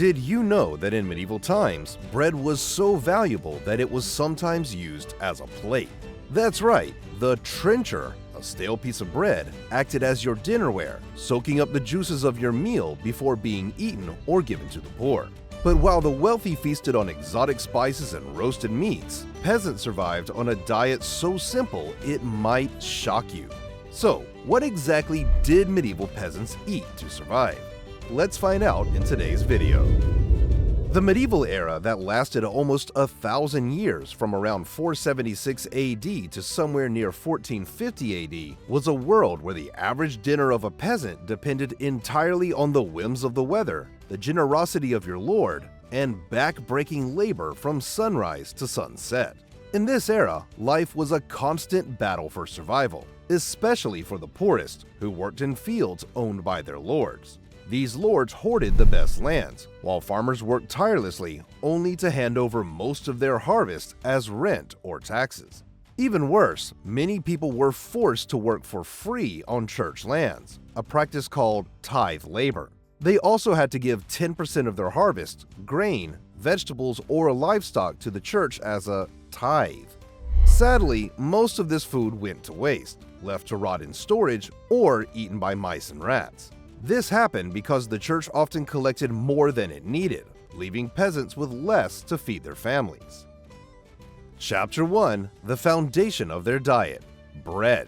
Did you know that in medieval times, bread was so valuable that it was sometimes used as a plate? That's right, the trencher, a stale piece of bread, acted as your dinnerware, soaking up the juices of your meal before being eaten or given to the poor. But while the wealthy feasted on exotic spices and roasted meats, peasants survived on a diet so simple it might shock you. So, what exactly did medieval peasants eat to survive? Let's find out in today's video. The medieval era that lasted almost 1,000 years from around 476 AD to somewhere near 1450 AD was a world where the average dinner of a peasant depended entirely on the whims of the weather, the generosity of your lord, and back-breaking labor from sunrise to sunset. In this era, life was a constant battle for survival, especially for the poorest, who worked in fields owned by their lords. These lords hoarded the best lands, while farmers worked tirelessly only to hand over most of their harvest as rent or taxes. Even worse, many people were forced to work for free on church lands, a practice called tithe labor. They also had to give 10% of their harvest, grain, vegetables, or livestock to the church as a tithe. Sadly, most of this food went to waste, left to rot in storage, or eaten by mice and rats. This happened because the church often collected more than it needed, leaving peasants with less to feed their families. Chapter 1: The foundation of their diet: bread.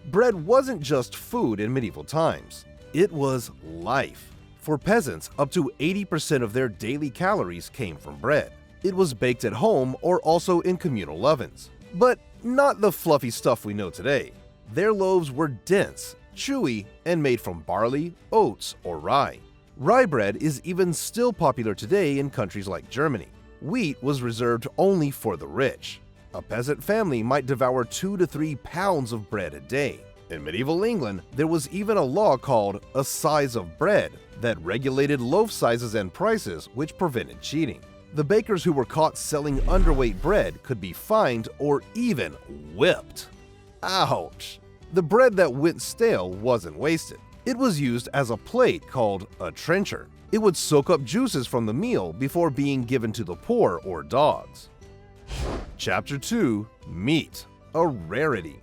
Bread wasn't just food in medieval times, it was life. For peasants, up to 80% of their daily calories came from bread. It was baked at home or also in communal ovens. But not the fluffy stuff we know today. Their loaves were dense, chewy, and made from barley, oats, or rye. Rye bread is even still popular today in countries like Germany. Wheat was reserved only for the rich. A peasant family might devour 2 to 3 pounds of bread a day. In medieval England, there was even a law called a size of bread that regulated loaf sizes and prices, which prevented cheating. The bakers who were caught selling underweight bread could be fined or even whipped. Ouch! The bread that went stale wasn't wasted. It was used as a plate called a trencher. It would soak up juices from the meal before being given to the poor or dogs. Chapter 2: Meat, a rarity.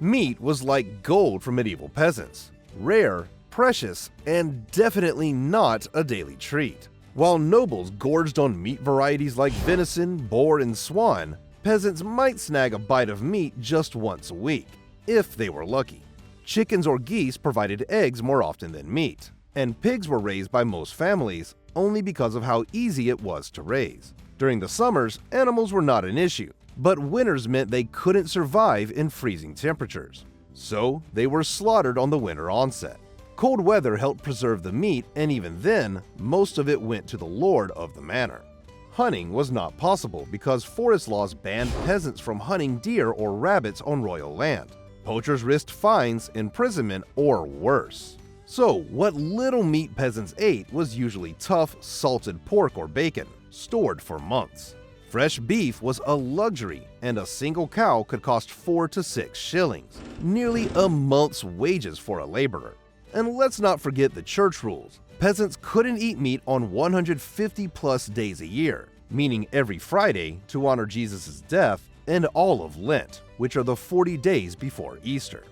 Meat was like gold for medieval peasants. Rare, precious, and definitely not a daily treat. While nobles gorged on meat varieties like venison, boar, and swan, peasants might snag a bite of meat just once a week, if they were lucky. Chickens or geese provided eggs more often than meat, and pigs were raised by most families only because of how easy it was to raise. During the summers, animals were not an issue, but winters meant they couldn't survive in freezing temperatures. So they were slaughtered on the winter onset. Cold weather helped preserve the meat, and even then, most of it went to the lord of the manor. Hunting was not possible because forest laws banned peasants from hunting deer or rabbits on royal land. Poachers risked fines, imprisonment, or worse. So, what little meat peasants ate was usually tough, salted pork or bacon, stored for months. Fresh beef was a luxury, and a single cow could cost 4 to 6 shillings, nearly a month's wages for a laborer. And let's not forget the church rules. Peasants couldn't eat meat on 150 plus days a year, meaning every Friday to honor Jesus' death, and all of Lent, which are the 40 days before Easter.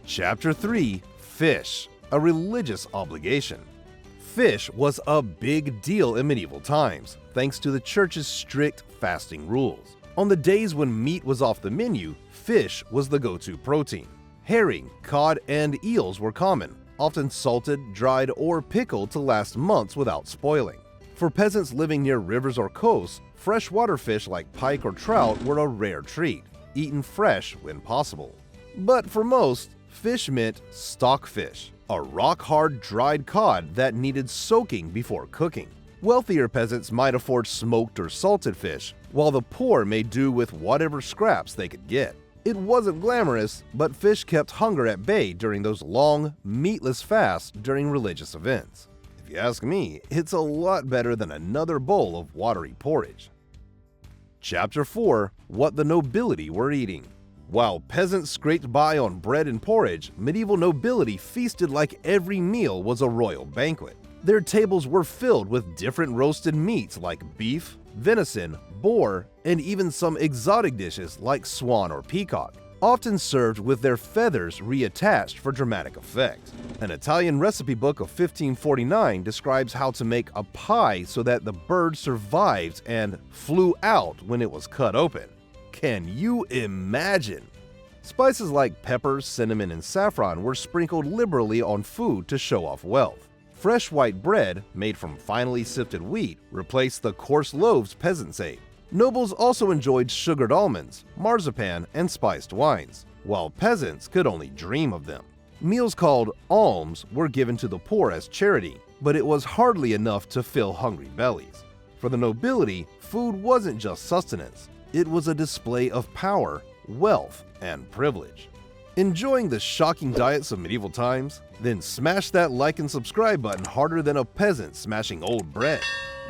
Chapter 3: Fish, a religious obligation. Fish was a big deal in medieval times, thanks to the church's strict fasting rules. On the days when meat was off the menu, fish was the go-to protein. Herring, cod, and eels were common, often salted, dried, or pickled to last months without spoiling. For peasants living near rivers or coasts, freshwater fish like pike or trout were a rare treat, eaten fresh when possible. But for most, fish meant stockfish, a rock-hard dried cod that needed soaking before cooking. Wealthier peasants might afford smoked or salted fish, while the poor made do with whatever scraps they could get. It wasn't glamorous, but fish kept hunger at bay during those long, meatless fasts during religious events. If you ask me, it's a lot better than another bowl of watery porridge. Chapter 4: What the nobility were eating. While peasants scraped by on bread and porridge, medieval nobility feasted like every meal was a royal banquet. Their tables were filled with different roasted meats like beef, venison, boar, and even some exotic dishes like swan or peacock, often served with their feathers reattached for dramatic effect. An Italian recipe book of 1549 describes how to make a pie so that the bird survived and flew out when it was cut open. Can you imagine? Spices like pepper, cinnamon, and saffron were sprinkled liberally on food to show off wealth. Fresh white bread, made from finely sifted wheat, replaced the coarse loaves peasants ate. Nobles also enjoyed sugared almonds, marzipan, and spiced wines, while peasants could only dream of them. Meals called alms were given to the poor as charity, but it was hardly enough to fill hungry bellies. For the nobility, food wasn't just sustenance, it was a display of power, wealth, and privilege. Enjoying the shocking diets of medieval times? Then smash that like and subscribe button harder than a peasant smashing old bread.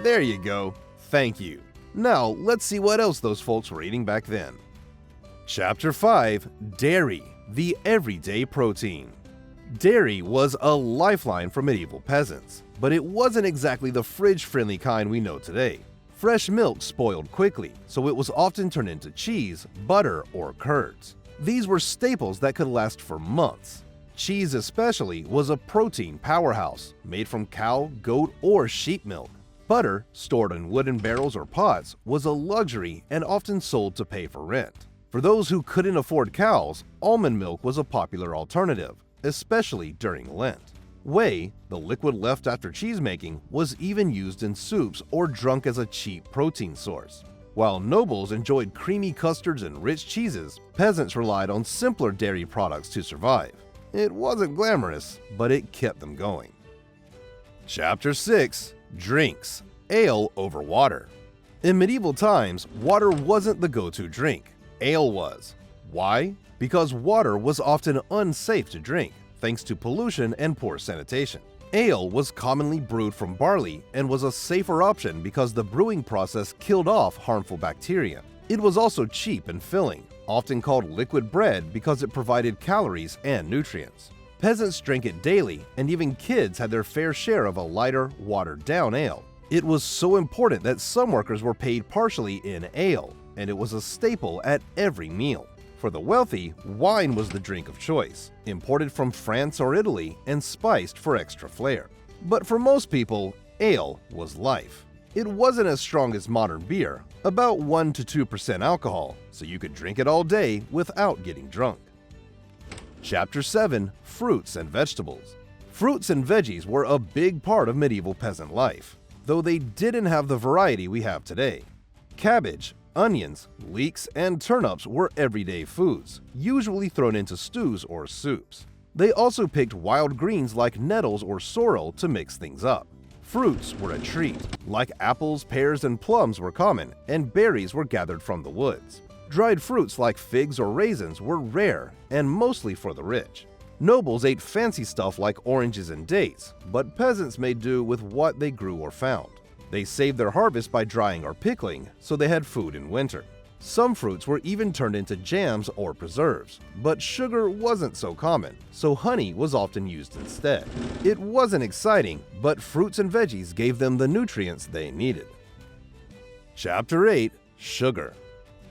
There you go. Thank you. Now, let's see what else those folks were eating back then. Chapter 5: Dairy, the everyday protein. Dairy was a lifeline for medieval peasants, but it wasn't exactly the fridge-friendly kind we know today. Fresh milk spoiled quickly, so it was often turned into cheese, butter, or curds. These were staples that could last for months. Cheese especially was a protein powerhouse, made from cow, goat, or sheep milk. Butter, stored in wooden barrels or pots, was a luxury and often sold to pay for rent. For those who couldn't afford cows, almond milk was a popular alternative, especially during Lent. Whey, the liquid left after cheese making, was even used in soups or drunk as a cheap protein source. While nobles enjoyed creamy custards and rich cheeses, peasants relied on simpler dairy products to survive. It wasn't glamorous, but it kept them going. Chapter 6: Drinks. Ale over water. In medieval times, water wasn't the go-to drink. Ale was. Why? Because water was often unsafe to drink, thanks to pollution and poor sanitation. Ale was commonly brewed from barley and was a safer option because the brewing process killed off harmful bacteria. It was also cheap and filling, often called liquid bread because it provided calories and nutrients. Peasants drank it daily, and even kids had their fair share of a lighter, watered-down ale. It was so important that some workers were paid partially in ale, and it was a staple at every meal. For the wealthy, wine was the drink of choice, imported from France or Italy and spiced for extra flair. But for most people, ale was life. It wasn't as strong as modern beer, about 1 to 2% alcohol, so you could drink it all day without getting drunk. Chapter 7: Fruits and Vegetables. Fruits and veggies were a big part of medieval peasant life, though they didn't have the variety we have today. Cabbage, onions, leeks, and turnips were everyday foods, usually thrown into stews or soups. They also picked wild greens like nettles or sorrel to mix things up. Fruits were a treat, like apples, pears, and plums were common, and berries were gathered from the woods. Dried fruits like figs or raisins were rare and mostly for the rich. Nobles ate fancy stuff like oranges and dates, but peasants made do with what they grew or found. They saved their harvest by drying or pickling, so they had food in winter. Some fruits were even turned into jams or preserves, but sugar wasn't so common, so honey was often used instead. It wasn't exciting, but fruits and veggies gave them the nutrients they needed. Chapter 8: Sugar.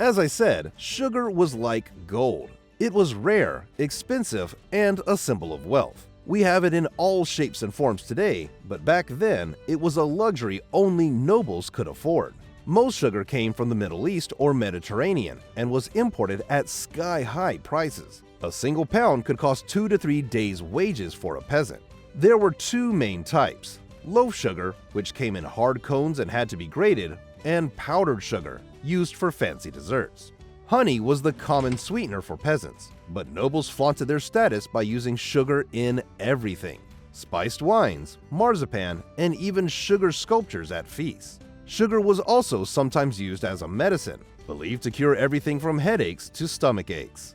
As I said, sugar was like gold. It was rare, expensive, and a symbol of wealth. We have it in all shapes and forms today, but back then, it was a luxury only nobles could afford. Most sugar came from the Middle East or Mediterranean and was imported at sky-high prices. A single pound could cost 2 to 3 days' wages for a peasant. There were two main types: loaf sugar, which came in hard cones and had to be grated, and powdered sugar, used for fancy desserts. Honey was the common sweetener for peasants, but nobles flaunted their status by using sugar in everything: spiced wines, marzipan, and even sugar sculptures at feasts. Sugar was also sometimes used as a medicine, believed to cure everything from headaches to stomach aches.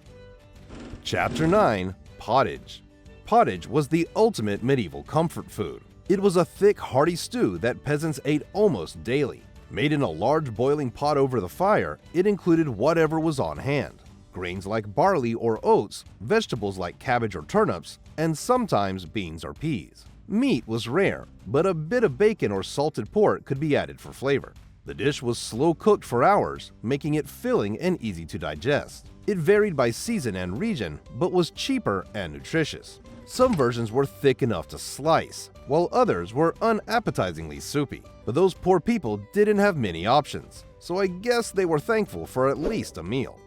Chapter 9: Pottage. Pottage was the ultimate medieval comfort food. It was a thick, hearty stew that peasants ate almost daily. Made in a large boiling pot over the fire, it included whatever was on hand: grains like barley or oats, vegetables like cabbage or turnips, and sometimes beans or peas. Meat was rare, but a bit of bacon or salted pork could be added for flavor. The dish was slow cooked for hours, making it filling and easy to digest. It varied by season and region, but was cheaper and nutritious. Some versions were thick enough to slice, while others were unappetizingly soupy. But those poor people didn't have many options, so I guess they were thankful for at least a meal.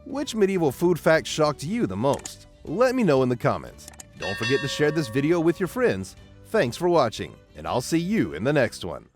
Which medieval food fact shocked you the most? Let me know in the comments. Don't forget to share this video with your friends. Thanks for watching, and I'll see you in the next one.